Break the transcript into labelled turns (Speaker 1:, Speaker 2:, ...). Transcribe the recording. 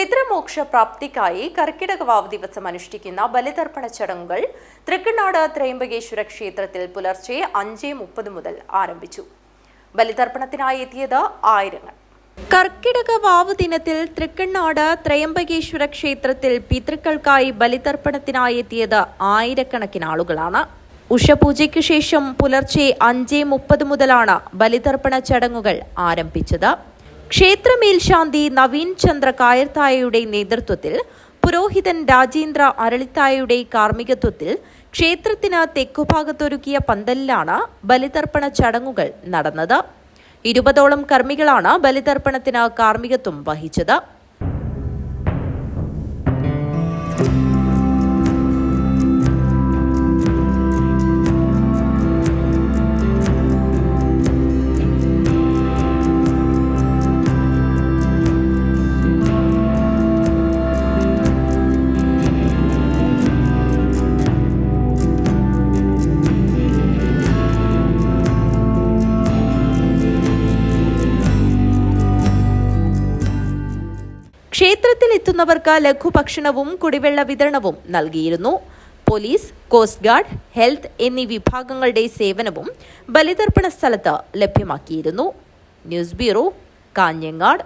Speaker 1: പിതൃമോക്ഷ പ്രാപ്തിക്കായി കർക്കിടക വാവ് ദിവസം അനുഷ്ഠിക്കുന്ന ബലിതർപ്പണ ചടങ്ങുകൾ തൃക്കണ്ണാട് ത്രയംബകേശ്വര ക്ഷേത്രത്തിൽ പുലർച്ചെ 5:30 മുതൽ ആരംഭിച്ചു. ബലിതർപ്പണത്തിനായി എത്തിയത് ആയിരങ്ങൾ. കർക്കിടക വാവ് ദിനത്തിൽ തൃക്കണ്ണാട് ത്രയംബകേശ്വര ക്ഷേത്രത്തിൽ പിതൃക്കൾക്കായി ബലിതർപ്പണത്തിനായി എത്തിയത് ആയിരക്കണക്കിന് ആളുകളാണ്. ഉഷപൂജയ്ക്കു ശേഷം പുലർച്ചെ 5:30 മുതലാണ് ബലിതർപ്പണ ചടങ്ങുകൾ ആരംഭിച്ചത്. ക്ഷേത്ര മേൽശാന്തി നവീൻ ചന്ദ്ര കായർത്തായയുടെ നേതൃത്വത്തിൽ പുരോഹിതൻ രാജേന്ദ്ര അരളിത്തായയുടെ കാർമ്മികത്വത്തിൽ ക്ഷേത്രത്തിന് തെക്കുഭാഗത്തൊരുക്കിയ പന്തലിലാണ് ബലിതർപ്പണ ചടങ്ങുകൾ നടന്നത്. 20ഓളം കർമ്മികളാണ് ബലിതർപ്പണത്തിന് കാർമ്മികത്വം വഹിച്ചത്. ക്ഷേത്രത്തിൽ എത്തുന്നവർക്ക് ലഘുഭക്ഷണവും കുടിവെള്ള വിതരണവും നൽകിയിരുന്നു. പോലീസ്, കോസ്റ്റ് ഗാർഡ്, ഹെൽത്ത് എന്നീ വിഭാഗങ്ങളുടെ സേവനവും ബലിതർപ്പണ സ്ഥലത്ത് ലഭ്യമാക്കിയിരുന്നു. News bureau, Kanhangad.